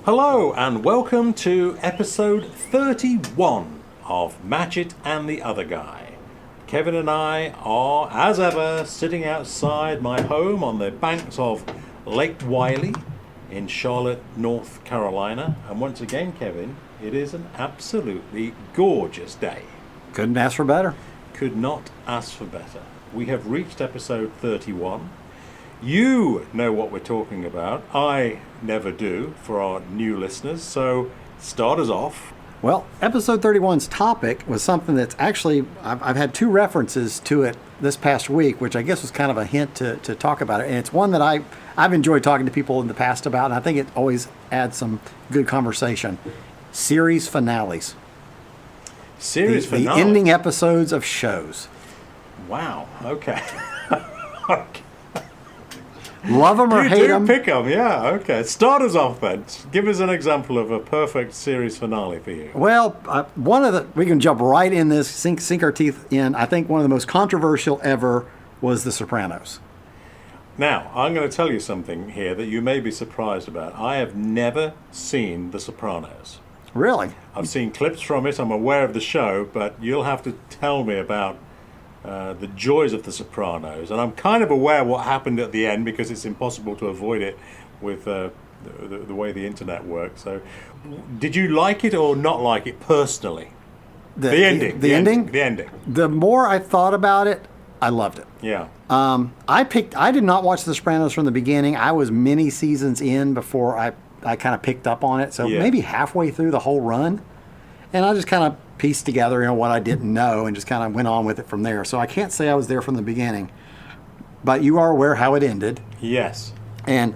Hello and welcome to episode 31 of Match It and the Other Guy. Kevin and I are, as ever, sitting outside my home on the banks of Lake Wylie in Charlotte, North Carolina. And once again, Kevin, it is an absolutely gorgeous day. Couldn't ask for better. Could not ask for better. We have reached episode 31. You know what we're talking about. I never do for our new listeners. So start us off. Well, episode 31's topic was something that's actually, I've had two references to it this past week, which I guess was kind of a hint to talk about it. And it's one that I've enjoyed talking to people in the past about, and I think it always adds some good conversation. Series finales. Series finales? The ending episodes of shows. Wow, okay. Okay. Love them or hate them. Pick them, yeah, okay. Start us off then. Give us an example of a perfect series finale for you. Well, we can jump right in this, sink our teeth in. I think one of the most controversial ever was The Sopranos. Now, I'm going to tell you something here that you may be surprised about. I have never seen The Sopranos. Really? I've seen clips from it. I'm aware of the show, but you'll have to tell me about the joys of The Sopranos. And I'm kind of aware what happened at the end because it's impossible to avoid it with the way the internet works. So, did you like it or not like it personally? The ending. The ending? The ending. The more I thought about it, I loved it. Yeah. I did not watch The Sopranos from the beginning. I was many seasons in before I kind of picked up on it. So maybe halfway through the whole run. And I just kind of pieced together, what I didn't know and just kind of went on with it from there. So I can't say I was there from the beginning. But you are aware how it ended. Yes. And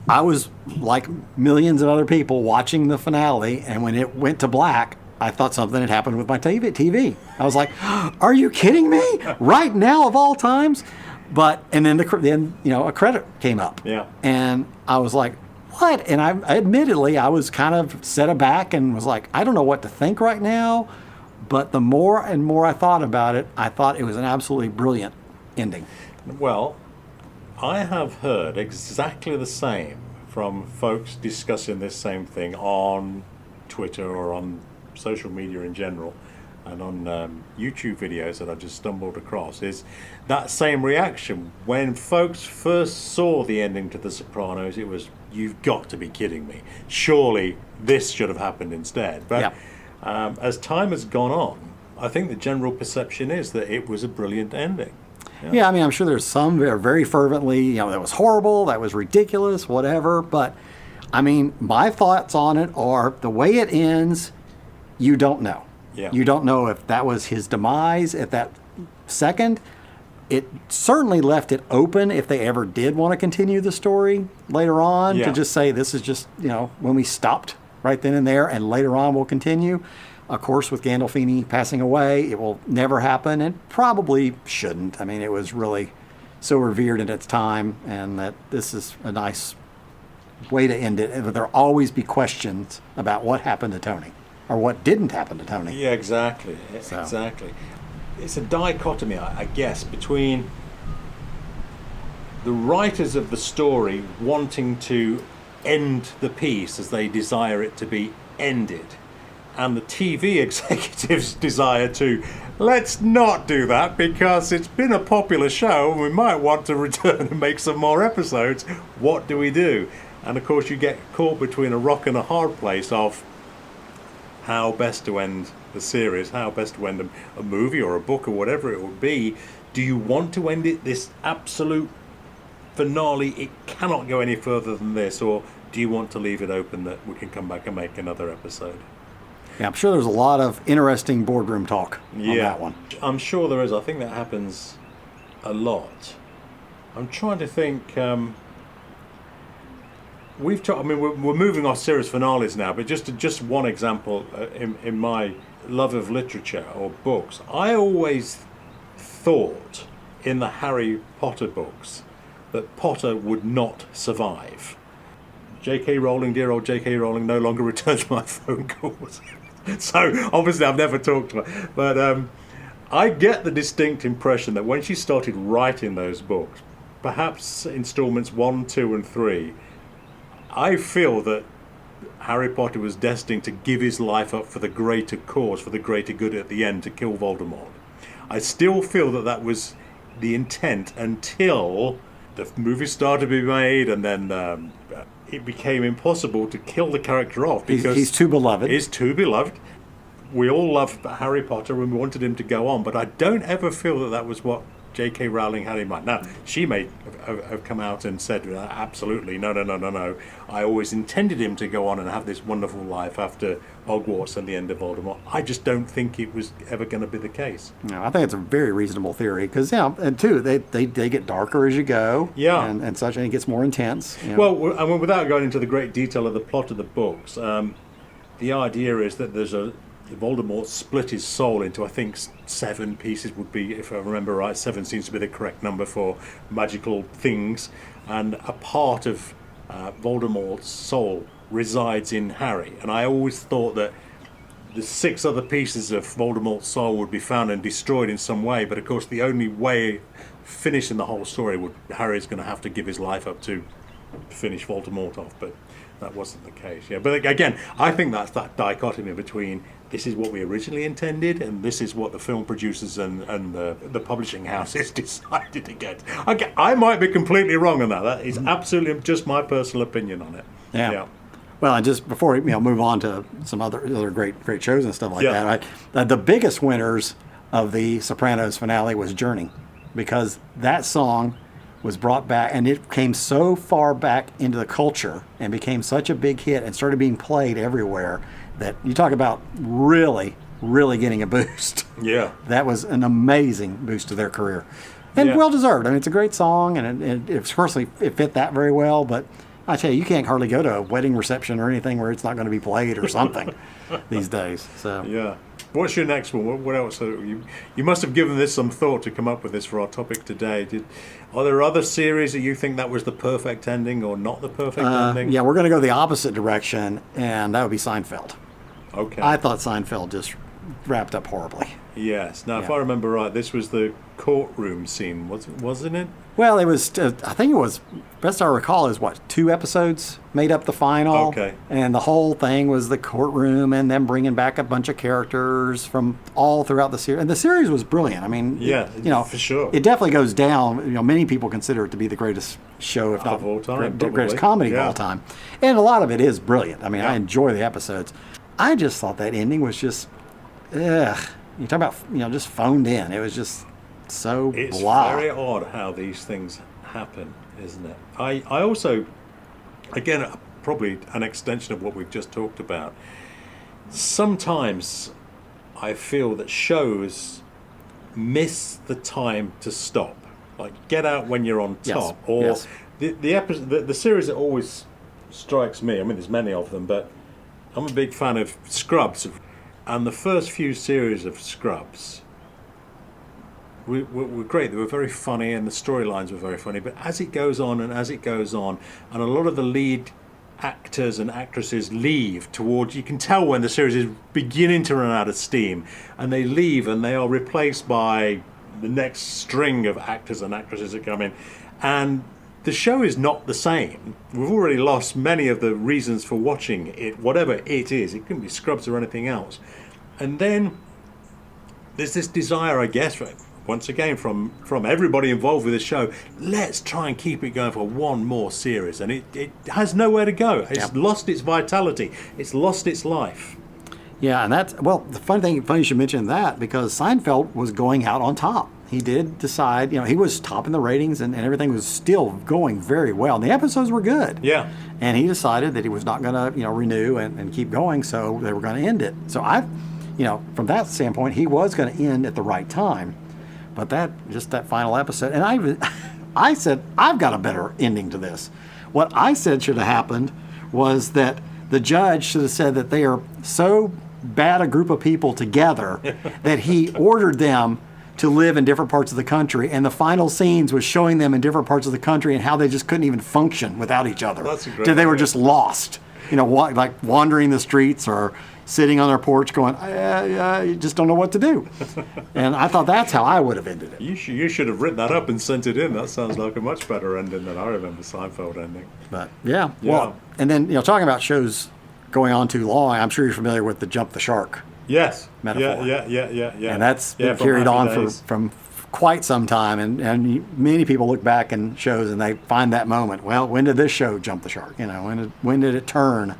I was, like millions of other people, watching the finale. And when it went to black, I thought something had happened with my TV. I was like, are you kidding me? Right now of all times? And then a credit came up. Yeah. And I was like, what? And I admittedly, I was kind of set aback and was like, I don't know what to think right now. But the more and more I thought about it, I thought it was an absolutely brilliant ending. Well, I have heard exactly the same from folks discussing this same thing on Twitter or on social media in general and on YouTube videos that I just stumbled across, is that same reaction. When folks first saw the ending to The Sopranos, it was, you've got to be kidding me. Surely this should have happened instead. But as time has gone on, I think the general perception is that it was a brilliant ending. Yeah, I mean, I'm sure there's some that are very fervently, that was horrible, that was ridiculous, whatever. But, I mean, my thoughts on it are the way it ends, you don't know. Yeah. You don't know if that was his demise at that second. It certainly left it open if they ever did want to continue the story later on to just say this is just, when we stopped right then and there and later on we'll continue. Of course, with Gandolfini passing away, it will never happen and probably shouldn't. I mean, it was really so revered in its time, and that this is a nice way to end it. But there'll always be questions about what happened to Tony. Or what didn't happen to Tony. Yeah, exactly. Exactly. It's a dichotomy, I guess, between the writers of the story wanting to end the piece as they desire it to be ended, and the TV executives' desire to, let's not do that because it's been a popular show and we might want to return and make some more episodes. What do we do? And of course you get caught between a rock and a hard place of how best to end the series, how best to end a movie or a book or whatever it would be. Do you want to end it this absolute finale, it cannot go any further than this, or do you want to leave it open that we can come back and make another episode? Yeah, I'm sure there's a lot of interesting boardroom talk on that one. I'm sure there is. I think that happens a lot. I'm trying to think. We're moving off series finales now, but just one example in my love of literature or books. I always thought in the Harry Potter books that Potter would not survive. J.K. Rowling, dear old J.K. Rowling, no longer returns my phone calls. So obviously I've never talked to her, but I get the distinct impression that when she started writing those books, perhaps installments 1, 2 and 3, I feel that Harry Potter was destined to give his life up for the greater cause, for the greater good at the end, to kill Voldemort. I still feel that that was the intent until the movie started to be made, and then it became impossible to kill the character off because he's too beloved. He's too beloved. We all loved Harry Potter and we wanted him to go on, but I don't ever feel that that was what J.K. Rowling had in mind. Now, she may have come out and said, absolutely, no. I always intended him to go on and have this wonderful life after Hogwarts and the end of Voldemort. I just don't think it was ever going to be the case. No, I think it's a very reasonable theory because, and two, they get darker as you go. Yeah. And such, and it gets more intense. Well, I mean, without going into the great detail of the plot of the books, the idea is that Voldemort split his soul into, I think, 7 pieces would be, if I remember right. 7 seems to be the correct number for magical things. And a part of Voldemort's soul resides in Harry. And I always thought that the 6 other pieces of Voldemort's soul would be found and destroyed in some way. But of course, the only way finishing the whole story would Harry's going to have to give his life up to finish Voldemort off. But that wasn't the case. Yeah, but again, I think that's that dichotomy between this is what we originally intended and this is what the film producers and the publishing houses decided to get. I might be completely wrong on that. That is absolutely just my personal opinion on it. Yeah. Well, and just before we move on to some other great shows and stuff like that, the biggest winners of the Sopranos finale was Journey, because that song was brought back, and it came so far back into the culture and became such a big hit and started being played everywhere that you talk about really, really getting a boost. Yeah. That was an amazing boost to their career. And well deserved. I mean, it's a great song, and it fit that very well, but I tell you can't hardly go to a wedding reception or anything where it's not going to be played or something these days. So yeah. What's your next one? What else? You must have given this some thought to come up with this for our topic today. Are there other series that you think that was the perfect ending or not the perfect ending? Yeah, we're going to go the opposite direction, and that would be Seinfeld. Okay. I thought Seinfeld just wrapped up horribly. Yes. Now, if I remember right, this was the courtroom scene, wasn't it? Well, it was. I think it was. Best I recall is 2 episodes made up the final. Okay. And the whole thing was the courtroom, and them bringing back a bunch of characters from all throughout the series. And the series was brilliant. I mean, for sure. It definitely goes down. Many people consider it to be the greatest show, if not of all time, greatest comedy of all time. And a lot of it is brilliant. I mean, I enjoy the episodes. I just thought that ending was just, ugh. You talk about, just phoned in. It was just so blah. It's very odd how these things happen, isn't it? I also, again, probably an extension of what we've just talked about. Sometimes I feel that shows miss the time to stop. Like Get Out when you're on top, or the episode, the series that always strikes me. I mean, there's many of them, but I'm a big fan of Scrubs. And the first few series of Scrubs were great. They were very funny, and the storylines were very funny. But as it goes on, and a lot of the lead actors and actresses leave towards, you can tell when the series is beginning to run out of steam, and they leave, and they are replaced by the next string of actors and actresses that come in. And the show is not the same. We've already lost many of the reasons for watching it, whatever it is. It couldn't be Scrubs or anything else. And then there's this desire, I guess, once again, from everybody involved with the show, let's try and keep it going for one more series. And it has nowhere to go. It's lost its vitality. It's lost its life. Yeah, and the funny you should mention that, because Seinfeld was going out on top. He did decide, he was topping the ratings and everything was still going very well. And the episodes were good. Yeah. And he decided that he was not going to, renew and keep going, so they were going to end it. So from that standpoint, he was going to end at the right time. But that final episode, and I said, I've got a better ending to this. What I said should have happened was that the judge should have said that they are so bad a group of people together that he ordered them to live in different parts of the country, and the final scenes was showing them in different parts of the country and how they just couldn't even function without each other. That's a great They were just lost, like wandering the streets or sitting on their porch going, you just don't know what to do. And I thought that's how I would have ended it. You should have written that up and sent it in. That sounds like a much better ending than I remember Seinfeld ending. But well, and then talking about shows going on too long, I'm sure you're familiar with the jump the shark. Yes. Metaphor. Yeah. And that's been carried on from quite some time. And many people look back in shows and they find that moment. Well, when did this show jump the shark? When did it turn?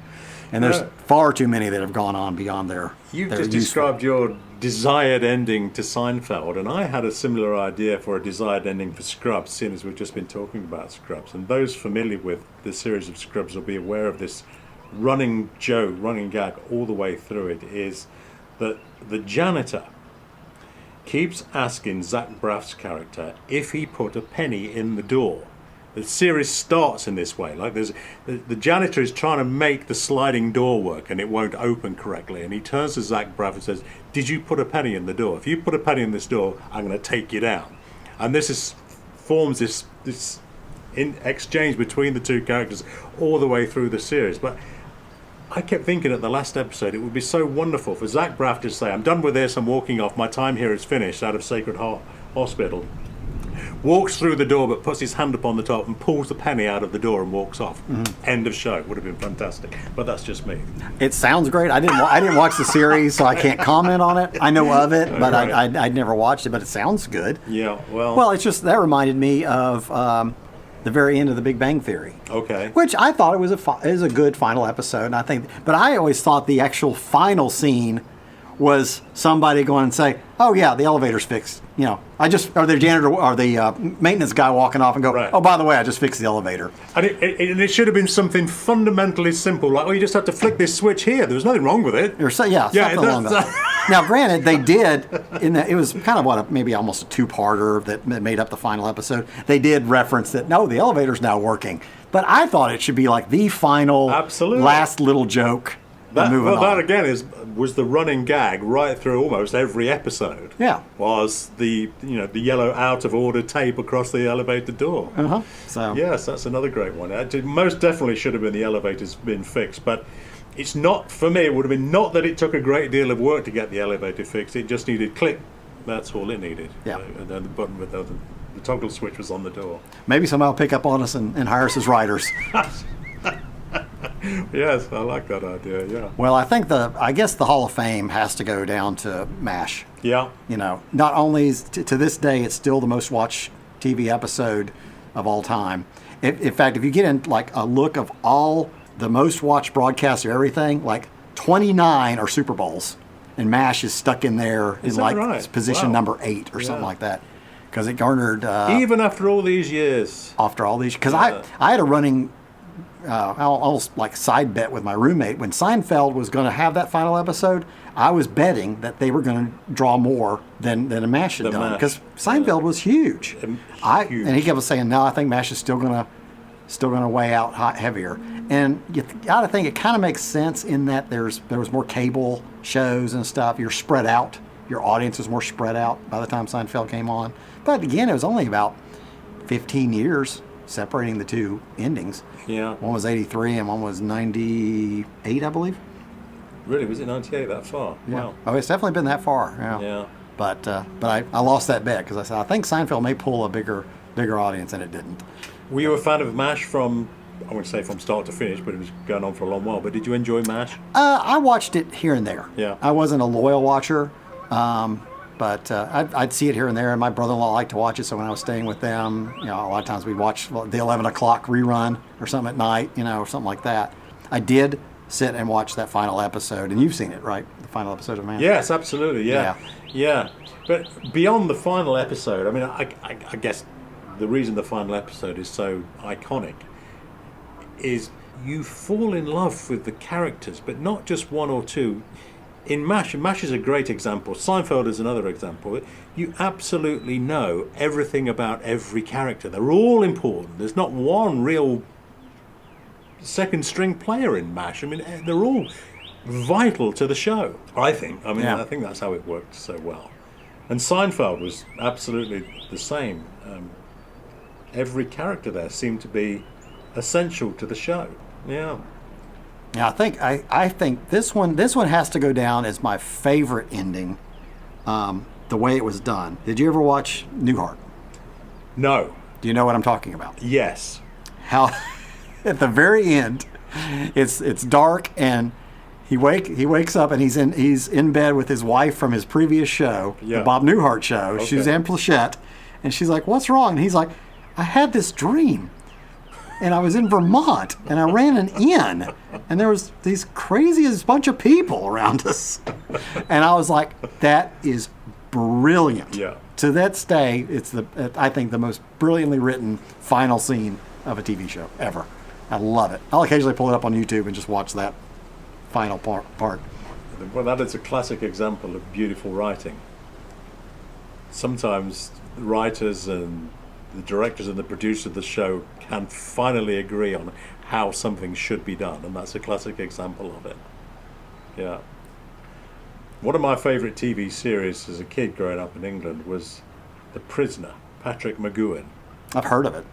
And there's far too many that have gone on beyond their. You've just described your desired ending to Seinfeld, and I had a similar idea for a desired ending for Scrubs, seeing as we've just been talking about Scrubs. And those familiar with the series of Scrubs will be aware of this running gag all the way through it, is that the janitor keeps asking Zach Braff's character if he put a penny in the door. The series starts in this way, like the janitor is trying to make the sliding door work and it won't open correctly, and he turns to Zach Braff and says, "Did you put a penny in the door? If you put a penny in this door, I'm going to take you down." And this forms this exchange between the two characters all the way through the series. But I kept thinking at the last episode, it would be so wonderful for Zach Braff to say, "I'm done with this, I'm walking off, my time here is finished," out of Sacred Heart Hospital. Walks through the door but puts his hand up on the top and pulls the penny out of the door and walks off. End of show. Would have been fantastic. But that's just me. It sounds great. I didn't watch the series, so I can't comment on it. I know of it, but right. I'd never watched it, but it sounds good. Yeah, well... Well, it's just, that reminded me of the very end of The Big Bang Theory. Okay. Which I thought it was a good final episode, and but I always thought the actual final scene was somebody going and say, "Oh yeah, the elevator's fixed." Or the janitor or the maintenance guy walking off and go, right. "Oh, by the way, I just fixed the elevator." And it should have been something fundamentally simple, like, "Oh, you just have to flick this switch here. There was nothing wrong with it." Something along that. Now, granted, they did. It was kind of maybe almost a two-parter that made up the final episode. They did reference that no, the elevator's now working. But I thought it should be like the final, last little joke. That again was the running gag right through almost every episode. Yeah, was the yellow out of order tape across the elevator door. So yes, that's another great one. It most definitely should have been the elevator's been fixed, but it's not for me. It would have been not that it took a great deal of work to get the elevator fixed. It just needed click. That's all it needed. Yeah, and then the button with the toggle switch was on the door. Maybe somebody will pick up on us and hire us as writers. Yes, I like that idea. Yeah. Well, I guess the Hall of Fame has to go down to MASH. Yeah. Not only to this day, it's still the most watched TV episode of all time. In fact, if you get in like a look of all the most watched broadcasts or everything, like 29 are Super Bowls, and MASH is stuck in there in like position number 8 or something like that, because it garnered even after all these years. Because I had a running. Almost like side bet with my roommate. When Seinfeld was going to have that final episode, I was betting that they were going to draw more than a MASH had done, because Seinfeld was huge. And he kept saying, "No, I think MASH is still going to weigh out heavier." And you got to think it kind of makes sense in that there was more cable shows and stuff. You're spread out. Your audience was more spread out by the time Seinfeld came on. But again, it was only about 15 years separating the two endings. Yeah. One was 83 and one was 98, I believe. Really? Was it 98 that far? Yeah. Wow. Oh, it's definitely been that far. Yeah. But I lost that bet because I said, I think Seinfeld may pull a bigger audience, and it didn't. Were you a fan of MASH from, I wouldn't say from start to finish, but it was going on for a long while. But did you enjoy MASH? I watched it here and there. Yeah. I wasn't a loyal watcher. But I'd see it here and there, and my brother-in-law liked to watch it. So when I was staying with them, a lot of times we'd watch the 11 o'clock rerun or something at night, or something like that. I did sit and watch that final episode, and you've seen it, right? The final episode of MASH. Yes, absolutely. Yeah. But beyond the final episode, I mean, I guess the reason the final episode is so iconic is you fall in love with the characters, but not just one or two. In MASH, and MASH is a great example, Seinfeld is another example, you absolutely know everything about every character. They're all important. There's not one real second string player in MASH. I mean, they're all vital to the show, I think. I think that's how it worked so well. And Seinfeld was absolutely the same. Every character there seemed to be essential to the show. Yeah. Yeah, I think this one has to go down as my favorite ending, the way it was done. Did you ever watch Newhart? No. Do you know what I'm talking about? Yes. How at the very end, it's dark and He wakes up and he's in bed with his wife from his previous show, the Bob Newhart show, Suzanne Plachette, and she's like, "What's wrong?" And he's like, "I had this dream, and I was in Vermont, and I ran an inn, and there was these craziest bunch of people around us," and I was like, "That is brilliant." Yeah. To this day, it's I think the most brilliantly written final scene of a TV show ever. I love it. I'll occasionally pull it up on YouTube and just watch that final part. Well, that is a classic example of beautiful writing. Sometimes the writers and the directors and the producer of the show can finally agree on how something should be done, and that's a classic example of it. Yeah. One of my favourite TV series as a kid growing up in England was The Prisoner, Patrick McGoohan. I've heard of it.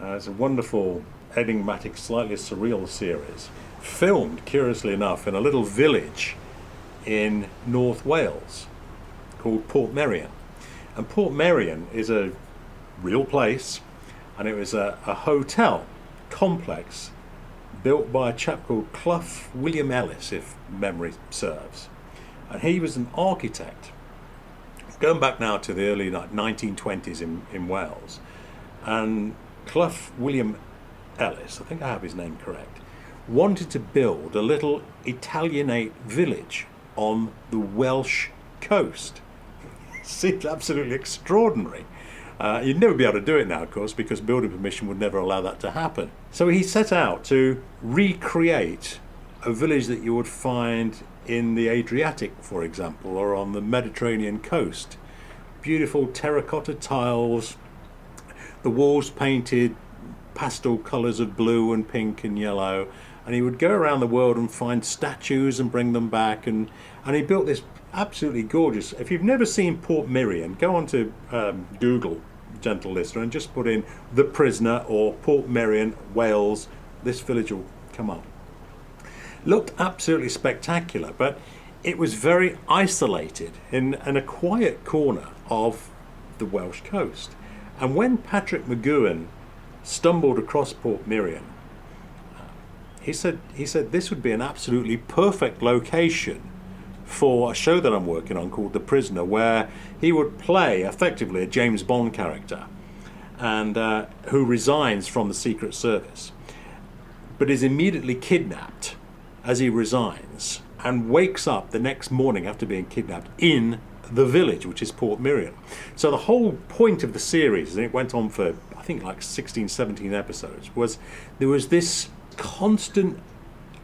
It's a wonderful, enigmatic, slightly surreal series, filmed, curiously enough, in a little village in North Wales called Portmeirion. And Portmeirion is a real place, and it was a hotel complex built by a chap called Clough William Ellis, if memory serves. And he was an architect, going back now to the early 1920s in Wales. And Clough William Ellis, I think I have his name correct, wanted to build a little Italianate village on the Welsh coast. Seems absolutely extraordinary. You'd never be able to do it now, of course, because building permission would never allow that to happen. So he set out to recreate a village that you would find in the Adriatic, for example, or on the Mediterranean coast. Beautiful terracotta tiles, the walls painted pastel colours of blue and pink and yellow, and he would go around the world and find statues and bring them back, and he built this absolutely gorgeous. If you've never seen Portmeirion, go on to Google, gentle listener, and just put in The Prisoner or Portmeirion, Wales. This village will come up. Looked absolutely spectacular, but it was very isolated in a quiet corner of the Welsh coast. And when Patrick McGoohan stumbled across Portmeirion, he said this would be an absolutely perfect location for a show that I'm working on called The Prisoner, where he would play effectively a James Bond character, and who resigns from the Secret Service, but is immediately kidnapped as he resigns, and wakes up the next morning after being kidnapped in the village, which is Portmeirion. So the whole point of the series, and it went on for I think like 16, 17 episodes, was there was this constant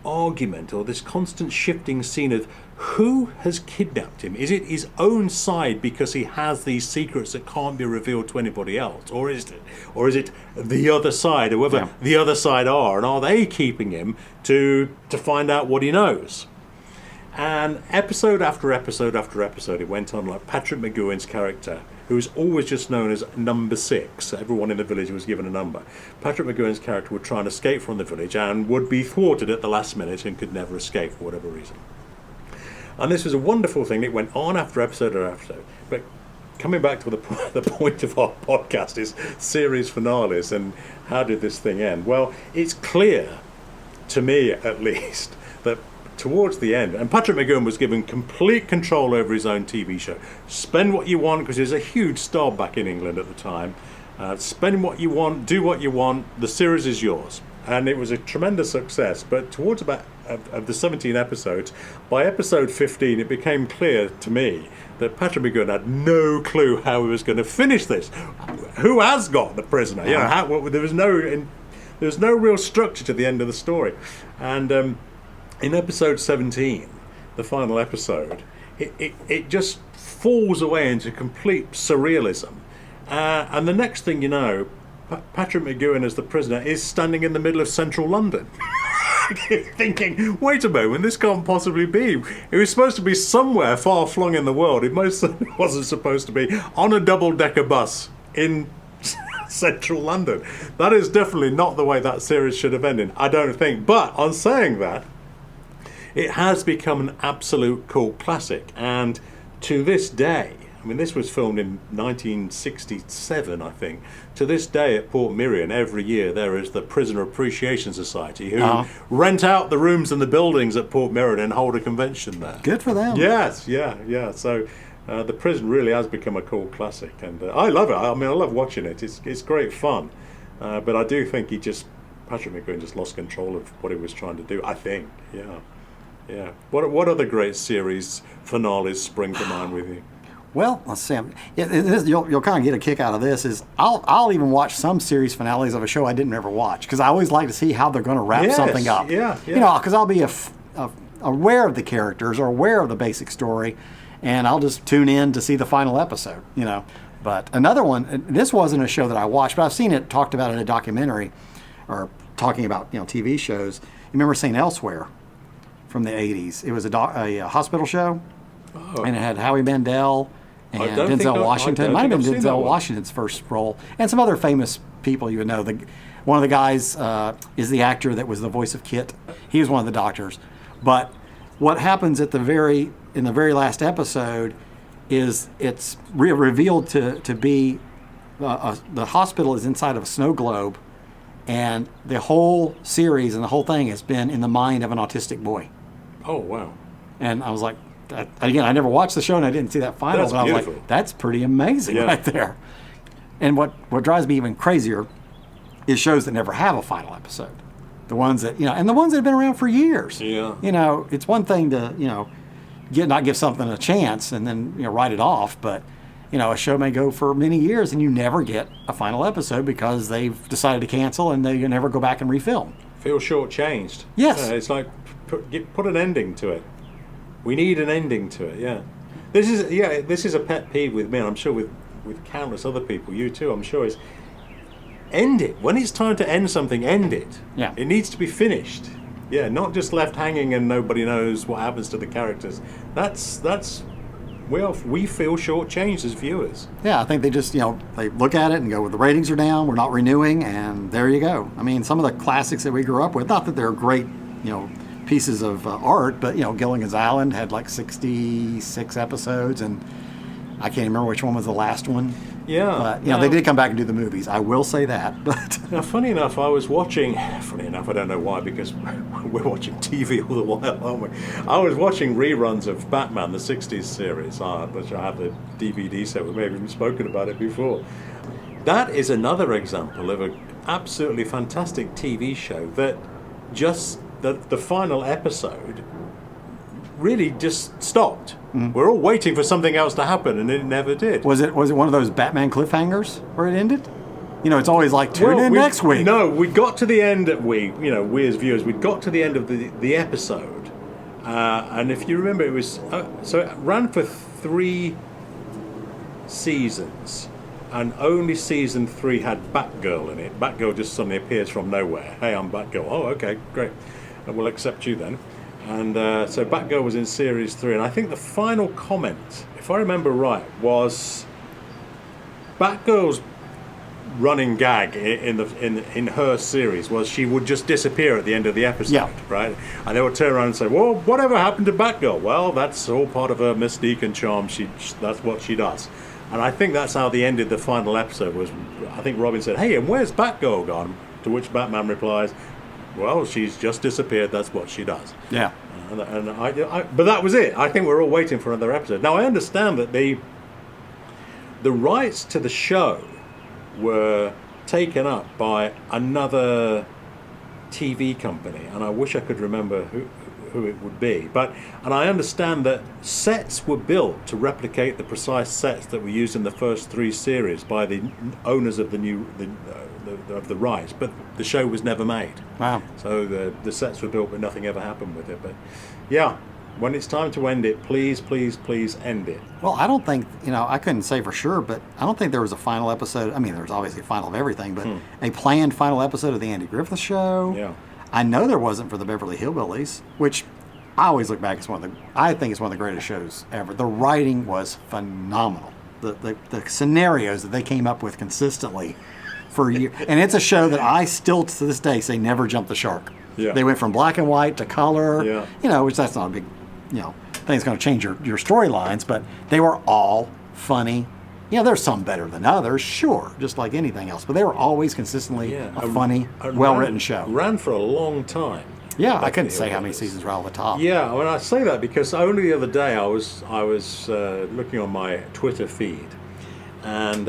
argument or this constant shifting scene of who has kidnapped him. Is it his own side because he has these secrets that can't be revealed to anybody else, or is it the other side, whoever the other side are, and are they keeping him to find out what he knows? And episode after episode after episode, it went on like Patrick McGoohan's character, who was always just known as number 6. Everyone in the village was given a number. Patrick McGoohan's character would try and escape from the village and would be thwarted at the last minute and could never escape for whatever reason. And this was a wonderful thing. It went on after episode after episode. But coming back to the point of our podcast is series finales and how did this thing end? Well, it's clear, to me at least, that towards the end, and Patrick McGoohan was given complete control over his own TV show. Spend what you want, because he was a huge star back in England at the time. Spend what you want, do what you want, the series is yours. And it was a tremendous success, but towards about of the 17 episodes, by episode 15 it became clear to me that Patrick McGoohan had no clue how he was going to finish this. Who has got the prisoner? You know, there was no real structure to the end of the story. And in episode 17, the final episode, it just falls away into complete surrealism. And the next thing you know, Patrick McGoohan as the prisoner is standing in the middle of central London. Thinking, wait a moment, this can't possibly be. It was supposed to be somewhere far flung in the world. It most certainly wasn't supposed to be on a double-decker bus in central London. That is definitely not the way that series should have ended, I don't think. But on saying that, it has become an absolute cult classic, and to this day, I mean, this was filmed in 1967, I think. To this day at Port Miriam, every year there is the Prisoner Appreciation Society who rent out the rooms and the buildings at Port Miriam and hold a convention there. Good for them. Yes, yeah. So the prison really has become a cult classic, and I love it. I mean, I love watching it. It's great fun, but I do think Patrick McGoohan just lost control of what he was trying to do. I think, yeah. What other great series finales spring to mind with you? Well, let's see. You'll kind of get a kick out of this. Is I'll even watch some series finales of a show I didn't ever watch because I always like to see how they're going to wrap something up. Yeah. You know, because I'll be aware of the characters or aware of the basic story, and I'll just tune in to see the final episode. You know, but another one. This wasn't a show that I watched, but I've seen it talked about in a documentary, or talking about TV shows. You remember seeing Elsewhere from the '80s? It was a hospital show, and it had Howie Mandel and Denzel Washington. It might have been Denzel Washington's first role, and some other famous people you would know. One of the guys is the actor that was the voice of Kit. He was one of the doctors. But what happens in the very last episode is it's revealed to be the hospital is inside of a snow globe, and the whole series and the whole thing has been in the mind of an autistic boy. Oh, wow. And I was like, again, I never watched the show and I didn't see that final, but I was like, that's pretty amazing right there. And what drives me even crazier is shows that never have a final episode. The ones that, and the ones that have been around for years. Yeah. It's one thing to, not give something a chance and then, write it off, but, a show may go for many years and you never get a final episode because they've decided to cancel and they never go back and refilm. Feel shortchanged. Yes. It's like, put an ending to it. We need an ending to it, yeah. This is a pet peeve with me, and I'm sure with countless other people, you too, I'm sure, is end it. When it's time to end something, end it. Yeah. It needs to be finished. Yeah, not just left hanging and nobody knows what happens to the characters. We feel shortchanged as viewers. Yeah, I think they just, they look at it and go, well, the ratings are down, we're not renewing, and there you go. I mean, some of the classics that we grew up with, not that they're great, pieces of art, but Gilligan's Island had like 66 episodes, and I can't remember which one was the last one. Yeah, but they did come back and do the movies. I will say that. But now, funny enough, I don't know why, because we're watching TV all the while, aren't we? I was watching reruns of Batman, the '60s series, which I have the DVD set. We may have even spoken about it before. That is another example of an absolutely fantastic TV show that just. The final episode really just stopped. Mm-hmm. We're all waiting for something else to happen, and it never did. Was it one of those Batman cliffhangers where it ended? It's always like tune in next week. No, we got to the end. We as viewers, we got to the end of the episode, and if you remember, it was so it ran for 3 seasons. And only season 3 had Batgirl in it. Batgirl just suddenly appears from nowhere. Hey, I'm Batgirl. Oh, okay, great. We'll accept you then. And so Batgirl was in series 3. And I think the final comment, if I remember right, was Batgirl's running gag in her series was she would just disappear at the end of the episode, right? And they would turn around and say, well, whatever happened to Batgirl? Well, that's all part of her mystique and charm. That's what she does. And I think that's how they ended the final episode. Was I think Robin said, hey, and where's Batgirl gone? To which Batman replies, well, she's just disappeared. That's what she does. Yeah. But that was it. I think we're all waiting for another episode. Now, I understand that the rights to the show were taken up by another TV company, and I wish I could remember who it would be. And I understand that sets were built to replicate the precise sets that were used in the first 3 series by the owners of the rights, but the show was never made. Wow. So the sets were built, but nothing ever happened with it. But yeah, when it's time to end it, please, please, please end it. Well, I don't think, I couldn't say for sure, but I don't think there was a final episode. I mean, there's obviously a final of everything, but a planned final episode of the Andy Griffith Show. Yeah. I know there wasn't for the Beverly Hillbillies, which I always look back as I think it's one of the greatest shows ever. The writing was phenomenal. The scenarios that they came up with consistently for years. And it's a show that I still to this day say never jumped the shark. Yeah. They went from black and white to color, yeah. Which that's not a big, thing that's going to change your storylines, but they were all funny. You know, there's some better than others, sure, just like anything else. But they were always consistently a funny, well-written show. Ran for a long time. Yeah, I couldn't say how many seasons were off the top. Yeah, when I say that because only the other day I was looking on my Twitter feed, and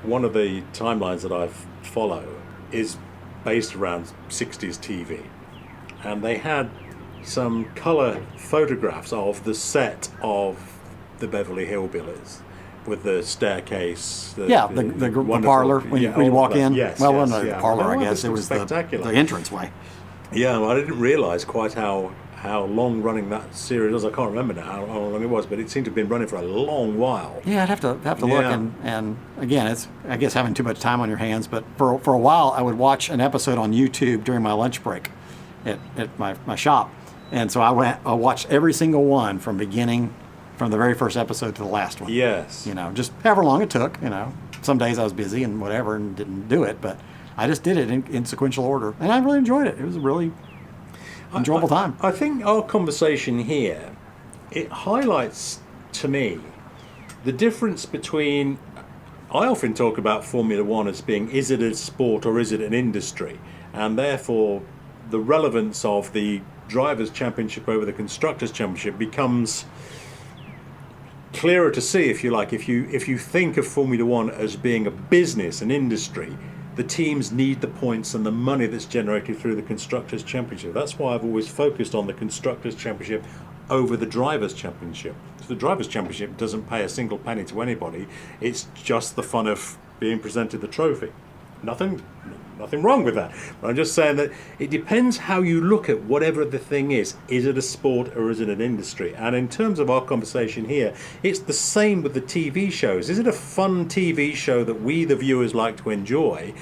one of the timelines that I follow is based around 60s TV, and they had some colour photographs of the set of the Beverly Hillbillies with the staircase. The parlor when you walk in. Yes, well, yes, the parlor, I guess. It was spectacular. The entranceway. Yeah, well, I didn't realise quite how long running that series was. I can't remember now how long it was, but it seemed to have been running for a long while. Yeah, I'd have to look, and again, it's, I guess, having too much time on your hands. But for a while, I would watch an episode on YouTube during my lunch break at my shop, and so I watched every single one from the very first episode to the last one. Yes. You know, just however long it took. You know, some days I was busy and whatever and didn't do it, but I just did it in sequential order, and I really enjoyed it. It was a really enjoyable time. I think our conversation here, it highlights to me the difference between, I often talk about Formula One as being, is it a sport or is it an industry? And therefore, the relevance of the Drivers' Championship over the Constructors' Championship becomes clearer to see, if you like. If you think of Formula One as being a business, an industry, the teams need the points and the money that's generated through the Constructors' Championship. That's why I've always focused on the Constructors' Championship over the Drivers' Championship. So the Drivers' Championship doesn't pay a single penny to anybody. It's just the fun of being presented the trophy. Nothing wrong with that. But I'm just saying that it depends how you look at whatever the thing is. Is it a sport or is it an industry? And in terms of our conversation here, it's the same with the TV shows. Is it a fun TV show that we, the viewers, like to enjoy?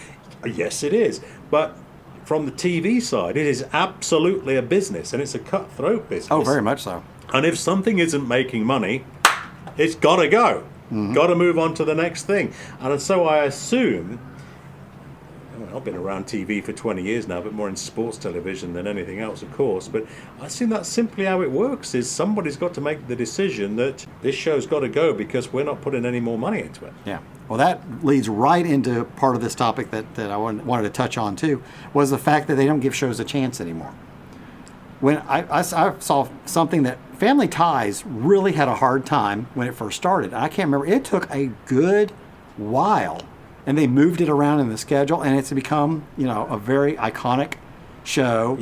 Yes, it is. But from the TV side, it is absolutely a business, and it's a cutthroat business. Oh, very much so. And if something isn't making money, it's got to go. Mm-hmm. Got to move on to the next thing. And so I assume, I've been around TV for 20 years now, but more in sports television than anything else, of course. But I assume that's simply how it works, is somebody's got to make the decision that this show's got to go because we're not putting any more money into it. Yeah. Well, that leads right into part of this topic that I wanted to touch on, too, was the fact that they don't give shows a chance anymore. When I saw something that Family Ties really had a hard time when it first started. I can't remember. It took a good while, and they moved it around in the schedule, and it's become, a very iconic show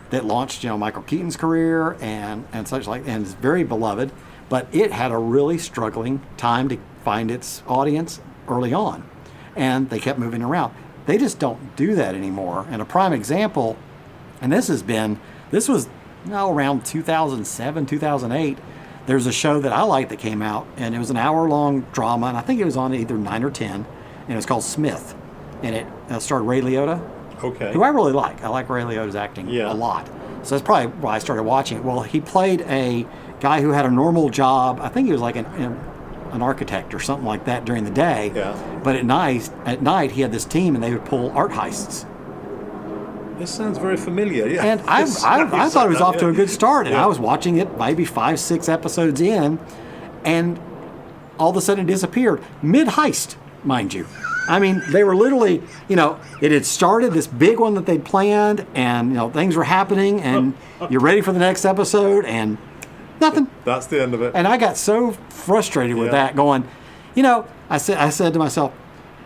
that launched, Michael Keaton's career and such like, and is very beloved. But it had a really struggling time to find its audience early on, and they kept moving around. They just don't do that anymore. And a prime example, and this was around 2007, 2008. There's a show that I liked that came out, and it was an hour-long drama, and I think it was on either 9 or 10, and it was called Smith, and it starred Ray Liotta, who I really like. I like Ray Liotta's acting a lot. So that's probably why I started watching it. Well, he played a guy who had a normal job. I think he was like an architect or something like that during the day. Yeah. But at night he had this team, and they would pull art heists. This sounds very familiar. Yeah. And I thought it was off to a good start, and I was watching it maybe 5-6 episodes in, and all of a sudden it disappeared mid-heist, mind you. I mean, they were literally, it had started, this big one that they'd planned, and things were happening, and you're ready for the next episode, and nothing. That's the end of it. And I got so frustrated with that, going, I said to myself,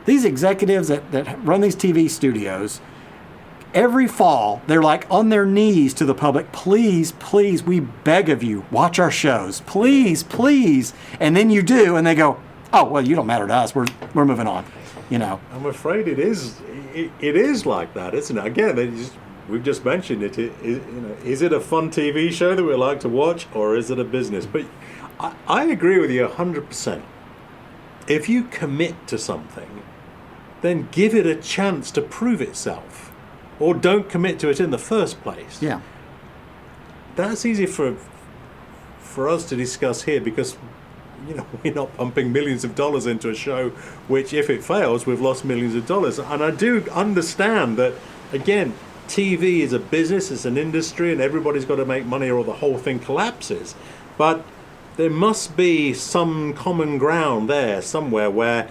these executives that run these TV studios, every fall, they're like on their knees to the public, please, please, we beg of you, watch our shows, please, please. And then you do, and they go, oh, well, you don't matter to us, we're moving on. I'm afraid it is like that, isn't it? Again, we've just mentioned it. Is it a fun TV show that we like to watch, or is it a business? But I agree with you 100%. If you commit to something, then give it a chance to prove itself, or don't commit to it in the first place. Yeah, that's easy for us to discuss here because we're not pumping millions of dollars into a show which, if it fails, we've lost millions of dollars. And I do understand that, again, TV is a business, it's an industry, and everybody's got to make money or the whole thing collapses. But there must be some common ground there somewhere where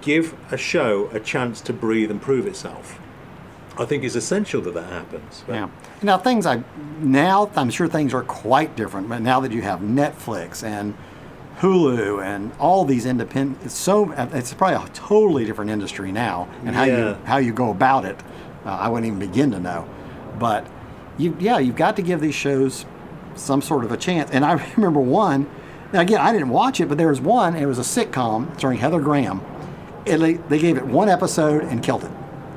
give a show a chance to breathe and prove itself. I think it's essential that happens. But. Yeah. Now I'm sure things are quite different, but now that you have Netflix and Hulu and all these independent, it's probably a totally different industry now, and how you go about it, I wouldn't even begin to know. But you've got to give these shows some sort of a chance. And I remember one. Now again, I didn't watch it, but there was one. It was a sitcom starring Heather Graham. They gave it one episode and killed it.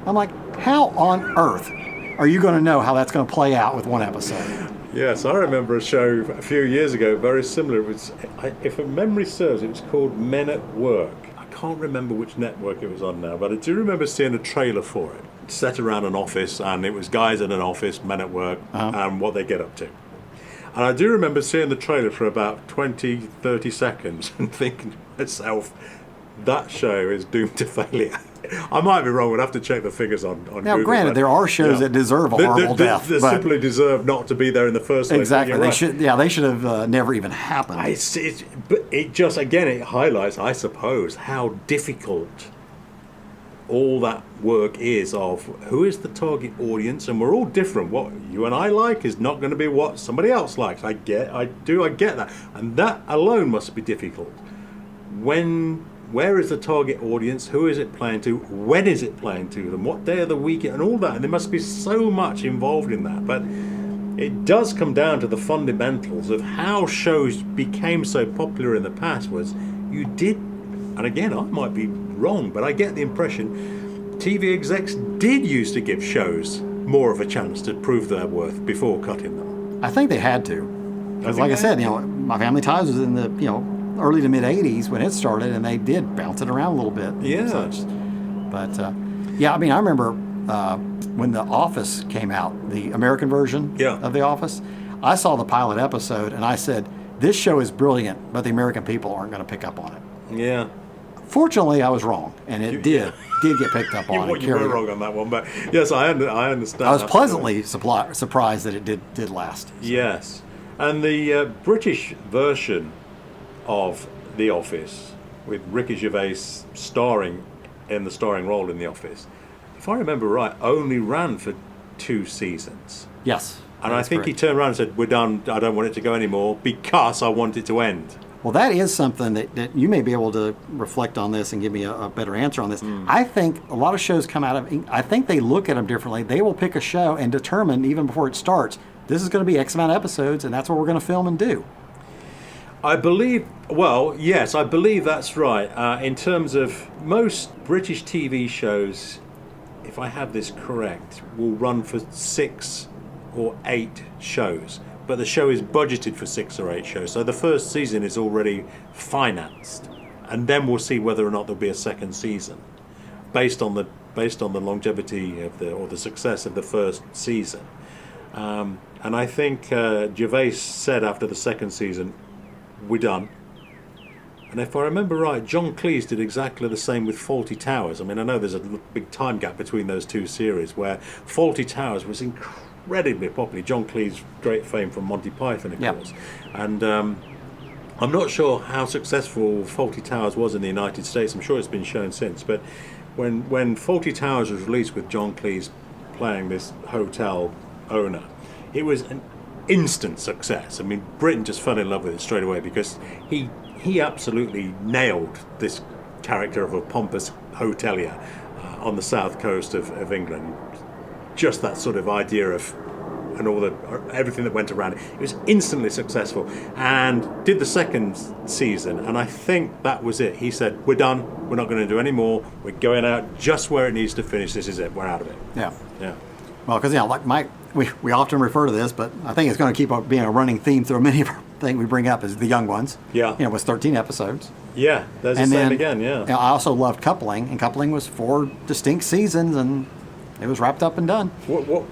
I'm like, how on earth are you going to know how that's going to play out with one episode? Yes, I remember a show a few years ago, very similar. It was, if memory serves, it was called Men at Work. I can't remember which network it was on now, but I do remember seeing a trailer for it. Set around an office, and it was guys in an office, men at work, and what they get up to. And I do remember seeing the trailer for about 20, 30 seconds and thinking to myself, that show is doomed to failure. I might be wrong. We'd have to check the figures on Google. Now, granted, there are shows that deserve a horrible death. They simply deserve not to be there in the first place. Exactly. They should have never even happened. But it just, again, it highlights, I suppose, how difficult all that work is of who is the target audience, and we're all different. What you and I like is not going to be what somebody else likes. I get that. And that alone must be difficult. Where is the target audience? Who is it playing to? When is it playing to them? What day of the week? And all that. And there must be so much involved in that. But it does come down to the fundamentals of how shows became so popular in the past was you did, and again, I might be wrong, but I get the impression TV execs did used to give shows more of a chance to prove their worth before cutting them. I think they had to. Because like I said, My Family Ties was in the, early to mid 80s when it started, and they did bounce it around a little bit. Yeah. But I remember when The Office came out, the American version of The Office, I saw the pilot episode and I said, this show is brilliant, but the American people aren't going to pick up on it. Yeah. Fortunately, I was wrong, and it did get picked up on. You were wrong on that one, but yes, I understand. I was pleasantly surprised that it did last. So. Yes, and the British version of The Office, with Ricky Gervais starring role in The Office, if I remember right, only ran for 2 seasons. Yes. And I think he turned around and said, we're done, I don't want it to go anymore because I want it to end. Well, that is something that you may be able to reflect on this and give me a better answer on this. I think a lot of shows come out of, I think they look at them differently. They will pick a show and determine, even before it starts, this is going to be X amount of episodes, and that's what we're going to film and do. I believe that's right. In terms of most British TV shows, if I have this correct, will run for 6 or 8 shows. But the show is budgeted for 6 or 8 shows, so the first season is already financed, and then we'll see whether or not there'll be a second season, based on the longevity of the success of the first season. And I think Gervais said after the second season, we're done. And if I remember right, John Cleese did exactly the same with Fawlty Towers. I mean, I know there's a big time gap between those 2 series, where Fawlty Towers was incredibly popular. John Cleese, great fame from Monty Python, of course. And I'm not sure how successful Fawlty Towers was in the United States. I'm sure it's been shown since. But when Fawlty Towers was released with John Cleese playing this hotel owner, it was an instant success. I mean, Britain just fell in love with it straight away because he absolutely nailed this character of a pompous hotelier on the south coast of England. Just that sort of idea of, and everything that went around it. It was instantly successful, and did the second season, and I think that was it. He said, we're done, we're not going to do any more, we're going out just where it needs to finish, this is it, we're out of it. Yeah. Well, because like we often refer to this, but I think it's going to keep being a running theme through many of our things we bring up is The Young Ones. Yeah. It was 13 episodes. Yeah, there's the same again, yeah. I also loved Coupling, and Coupling was 4 distinct seasons, and it was wrapped up and done.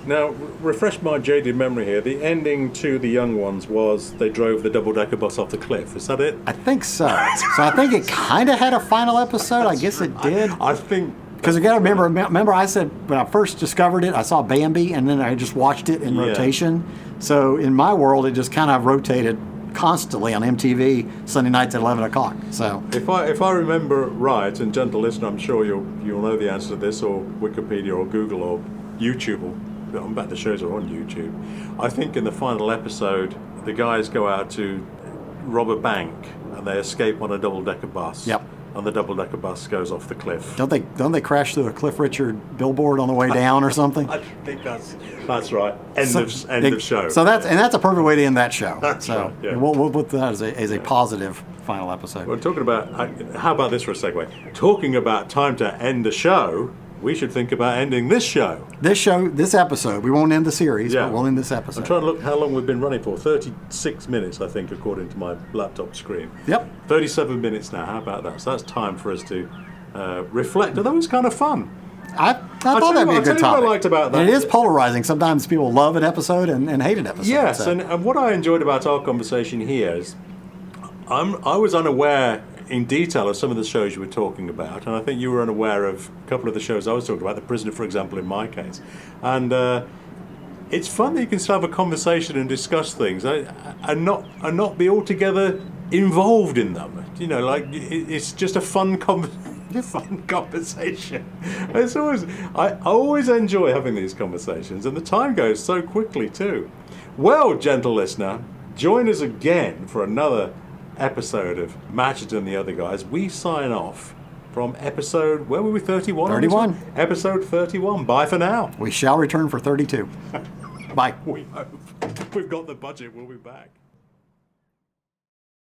Now, refresh my jaded memory here. The ending to The Young Ones was they drove the double-decker bus off the cliff. Is that it? I think so. So I think it kind of had a final episode. I guess it did. I think... Because you got to remember I said when I first discovered it, I saw Bambi, and then I just watched it in rotation. So in my world, it just kind of rotated constantly on MTV Sunday nights at 11 o'clock. So if I remember right, and gentle listener, I'm sure you'll know the answer to this, or Wikipedia or Google or YouTube, or I bet the shows are on YouTube. I think in the final episode, the guys go out to rob a bank and they escape on a double-decker bus. Yep. And the double-decker bus goes off the cliff. Don't they crash through a Cliff Richard billboard on the way down or something? I think that's right. End of show. So that's a perfect way to end that show. That's so right, yeah. we'll put that as a positive final episode. We're talking about, how about this for a segue? Talking about time to end the show, we should think about ending this show. This episode, we won't end the series, Yeah. but we'll end this episode. I'm trying to look how long we've been running for. 36 minutes, I think, according to my laptop screen. Yep. 37 minutes now. How about that? So that's time for us to reflect. Although it's kind of fun. I thought that'd be a good topic. What I liked about that. And it is polarizing. Sometimes people love an episode and hate an episode. Yes, so. and what I enjoyed about our conversation here is I was unaware in detail of some of the shows you were talking about, and I think you were unaware of a couple of the shows I was talking about, The Prisoner, for example, in my case. And it's fun that you can still have a conversation and discuss things and not be altogether involved in them. You know, like it's just a fun conversation. It's I always enjoy having these conversations, and the time goes so quickly too. Well, gentle listener, join us again for another episode of Matchett and the Other Guys. We sign off from episode, where were we, 31? 31. Episode 31. Bye for now. We shall return for 32. Bye. We hope. We've got the budget. We'll be back.